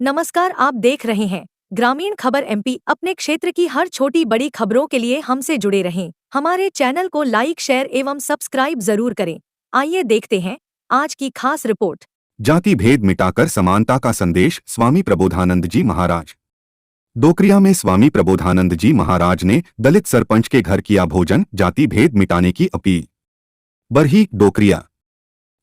नमस्कार, आप देख रहे हैं ग्रामीण खबर एमपी। अपने क्षेत्र की हर छोटी बड़ी खबरों के लिए हमसे जुड़े रहें। हमारे चैनल को लाइक, शेयर एवं सब्सक्राइब जरूर करें। आइए देखते हैं आज की खास रिपोर्ट। जाति भेद मिटाकर समानता का संदेश, स्वामी प्रबोधानंद जी महाराज। डोकरिया में स्वामी प्रबोधानंद जी महाराज ने दलित सरपंच के घर किया भोजन, जाति भेद मिटाने की अपील। बरही, डोकरिया।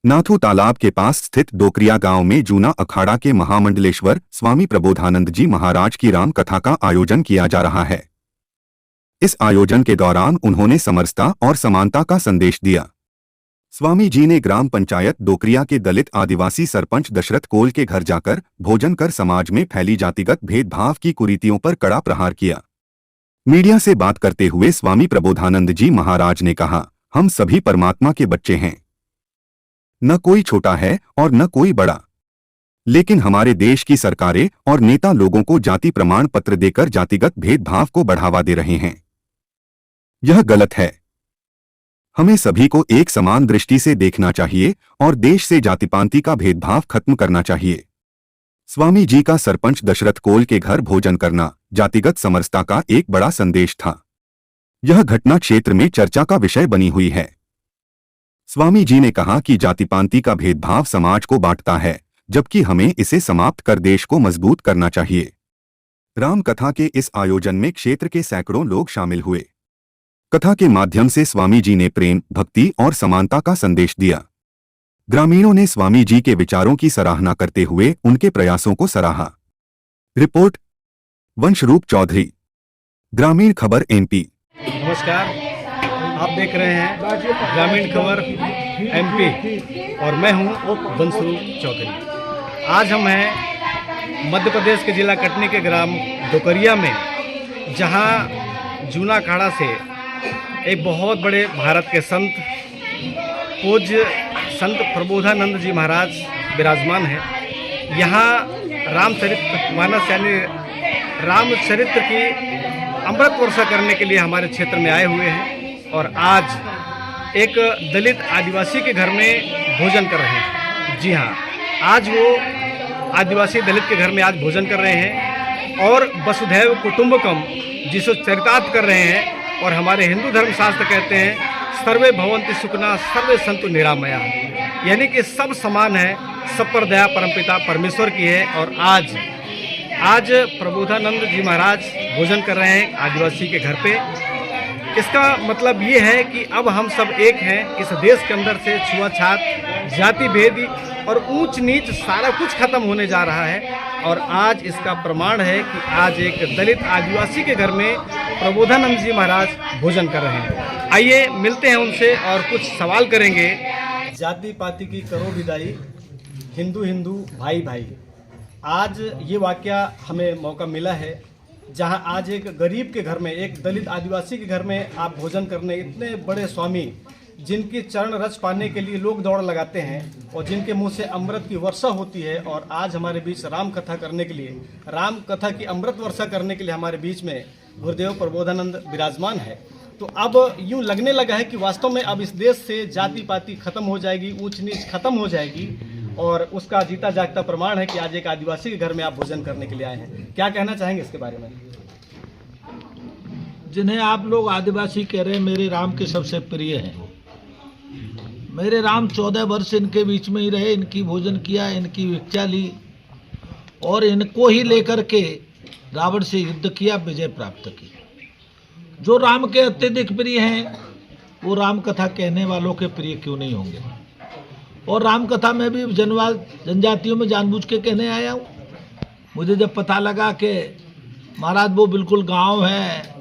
नाथू तालाब के पास स्थित डोकरिया गांव में जूना अखाड़ा के महामंडलेश्वर स्वामी प्रबोधानंद जी महाराज की राम कथा का आयोजन किया जा रहा है। इस आयोजन के दौरान उन्होंने समरसता और समानता का संदेश दिया। स्वामी जी ने ग्राम पंचायत डोकरिया के दलित आदिवासी सरपंच दशरथ कोल के घर जाकर भोजन कर समाज में फैली जातिगत भेदभाव की कुरीतियों पर कड़ा प्रहार किया। मीडिया से बात करते हुए स्वामी प्रबोधानंद जी महाराज ने कहा, हम सभी परमात्मा के बच्चे हैं। न कोई छोटा है और न कोई बड़ा, लेकिन हमारे देश की सरकारें और नेता लोगों को जाति प्रमाण पत्र देकर जातिगत भेदभाव को बढ़ावा दे रहे हैं। यह गलत है। हमें सभी को एक समान दृष्टि से देखना चाहिए और देश से जातिपांति का भेदभाव खत्म करना चाहिए। स्वामी जी का सरपंच दशरथ कोल के घर भोजन करना जातिगत समरसता का एक बड़ा संदेश था। यह घटना क्षेत्र में चर्चा का विषय बनी हुई है। स्वामी जी ने कहा कि जातिपांति का भेदभाव समाज को बांटता है, जबकि हमें इसे समाप्त कर देश को मजबूत करना चाहिए। राम कथा के इस आयोजन में क्षेत्र के सैकड़ों लोग शामिल हुए। कथा के माध्यम से स्वामी जी ने प्रेम, भक्ति और समानता का संदेश दिया। ग्रामीणों ने स्वामी जी के विचारों की सराहना करते हुए उनके प्रयासों को सराहा। रिपोर्ट, वंशरूप चौधरी, ग्रामीण खबर एमपी। नमस्कार, आप देख रहे हैं ग्रामीण खबर एमपी और मैं हूं वंशरूप चौधरी। आज हम हैं मध्य प्रदेश के जिला कटनी के ग्राम डोकरिया में, जहां जूना अखाड़ा से एक बहुत बड़े भारत के संत पूज्य संत प्रबोधानंद जी महाराज विराजमान हैं। यहाँ रामचरित मानस यानी रामचरित्र की अमृत वर्षा करने के लिए हमारे क्षेत्र में आए हुए हैं और आज एक दलित आदिवासी के घर में भोजन कर रहे हैं। जी हाँ, आज वो आदिवासी दलित के घर में आज भोजन कर रहे हैं और वसुधैव कुटुंबकम जिसको चरितार्थ कर रहे हैं। और हमारे हिंदू धर्मशास्त्र कहते हैं सर्वे भवन्ति सुखिनः सर्वे सन्तु निरामया, यानी कि सब समान है, सब पर दया परमपिता परमेश्वर की है। और आज प्रबोधानंद जी महाराज भोजन कर रहे हैं आदिवासी के घर पे। इसका मतलब ये है कि अब हम सब एक हैं। इस देश के अंदर से छुआछात, जाति भेद और ऊंच नीच सारा कुछ खत्म होने जा रहा है। और आज इसका प्रमाण है कि आज एक दलित आदिवासी के घर में प्रबोधानंद जी महाराज भोजन कर रहे हैं। आइए मिलते हैं उनसे और कुछ सवाल करेंगे। जाति पाति की करो विदाई, हिंदू हिंदू भाई भाई। आज ये वाकया हमें मौका मिला है जहां आज एक गरीब के घर में, एक दलित आदिवासी के घर में आप भोजन करने, इतने बड़े स्वामी जिनकी चरण रच पाने के लिए लोग दौड़ लगाते हैं और जिनके मुंह से अमृत की वर्षा होती है, और आज हमारे बीच राम कथा करने के लिए, राम कथा की अमृत वर्षा करने के लिए हमारे बीच में गुरुदेव प्रबोधानंद विराजमान है। तो अब यूँ लगने लगा है कि वास्तव में अब इस देश से जाति पाति खत्म हो जाएगी, ऊंच नीच खत्म हो जाएगी। और उसका जीता जागता प्रमाण है कि आज एक आदिवासी के घर में आप भोजन करने के लिए आए हैं। क्या कहना चाहेंगे इसके बारे में? जिन्हें आप लोग आदिवासी कह रहे हैं, मेरे राम के सबसे प्रिय हैं। मेरे राम 14 वर्ष इनके बीच में ही रहे, इनकी भोजन किया, इनकी भिक्षा ली और इनको ही लेकर के रावण से युद्ध किया, विजय प्राप्त की। जो राम के अत्यधिक प्रिय हैं वो राम कथा कहने वालों के प्रिय क्यों नहीं होंगे? और राम कथा में भी जनजातियों में जानबूझ के कहने आया हूँ। मुझे जब पता लगा कि महाराज वो बिल्कुल गांव है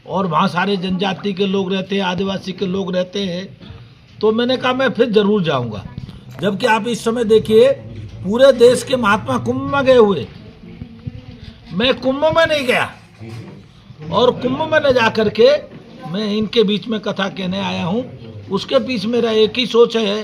और वहाँ सारे जनजाति के लोग रहते हैं, आदिवासी के लोग रहते हैं, तो मैंने कहा मैं फिर जरूर जाऊँगा। जबकि आप इस समय देखिए पूरे देश के महात्मा कुंभ में गए हुए, मैं कुंभ में नहीं गया और कुंभ में न जा करके मैं इनके बीच में कथा कहने आया हूँ। उसके पीछे मेरा एक ही सोच है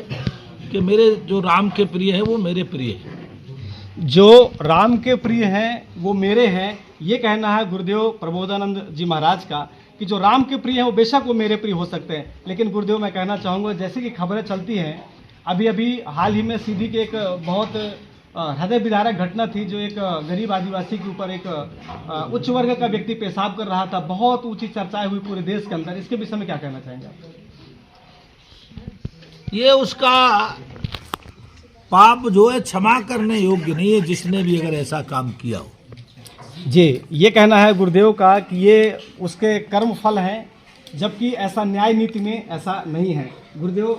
कि मेरे जो राम के प्रिय हैं वो मेरे प्रिय हैं। जो राम के प्रिय हैं वो मेरे हैं, ये कहना है गुरुदेव प्रबोधानंद जी महाराज का कि जो राम के प्रिय हैं वो बेशक वो मेरे प्रिय हो सकते हैं। लेकिन गुरुदेव, मैं कहना चाहूँगा, जैसे कि खबरें चलती हैं, अभी हाल ही में सीधी के एक बहुत हृदय विदारक घटना थी, जो एक गरीब आदिवासी के ऊपर एक उच्च वर्ग का व्यक्ति पेशाब कर रहा था। बहुत ऊंची चर्चाएं हुई पूरे देश के अंदर। इसके विषय में क्या कहना चाहेंगे आप? ये उसका पाप जो है क्षमा करने योग्य नहीं है, जिसने भी अगर ऐसा काम किया हो। जी, ये कहना है गुरुदेव का कि ये उसके कर्म फल हैं, जबकि ऐसा न्याय नीति में ऐसा नहीं है। गुरुदेव,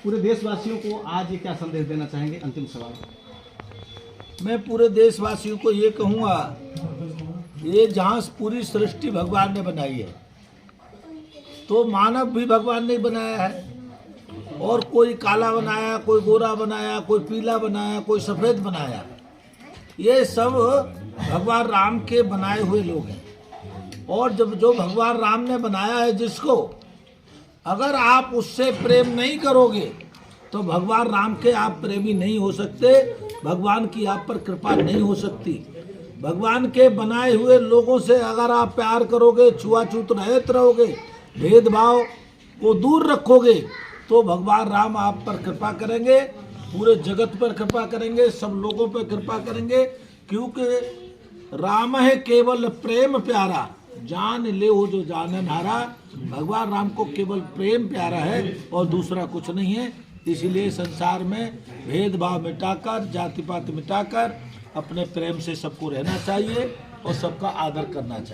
पूरे देशवासियों को आज ये क्या संदेश देना चाहेंगे? अंतिम सवाल। मैं पूरे देशवासियों को ये कहूँगा, ये जहाँ पूरी सृष्टि भगवान ने बनाई है, तो मानव भी भगवान ने बनाया है, और कोई काला बनाया, कोई गोरा बनाया, कोई पीला बनाया, कोई सफ़ेद बनाया। ये सब भगवान राम के बनाए हुए लोग हैं। और जब जो भगवान राम ने बनाया है जिसको, अगर आप उससे प्रेम नहीं करोगे तो भगवान राम के आप प्रेमी नहीं हो सकते, भगवान की आप पर कृपा नहीं हो सकती। भगवान के बनाए हुए लोगों से अगर आप प्यार करोगे, छुआछूत रहित रहोगे, भेदभाव को दूर रखोगे, तो भगवान राम आप पर कृपा करेंगे, पूरे जगत पर कृपा करेंगे, सब लोगों पर कृपा करेंगे। क्योंकि राम है केवल प्रेम प्यारा, जान ले हो जो जानन हारा। भगवान राम को केवल प्रेम प्यारा है और दूसरा कुछ नहीं है। इसीलिए संसार में भेदभाव मिटाकर, जाति पात मिटाकर अपने प्रेम से सबको रहना चाहिए और सबका आदर करना चाहिए।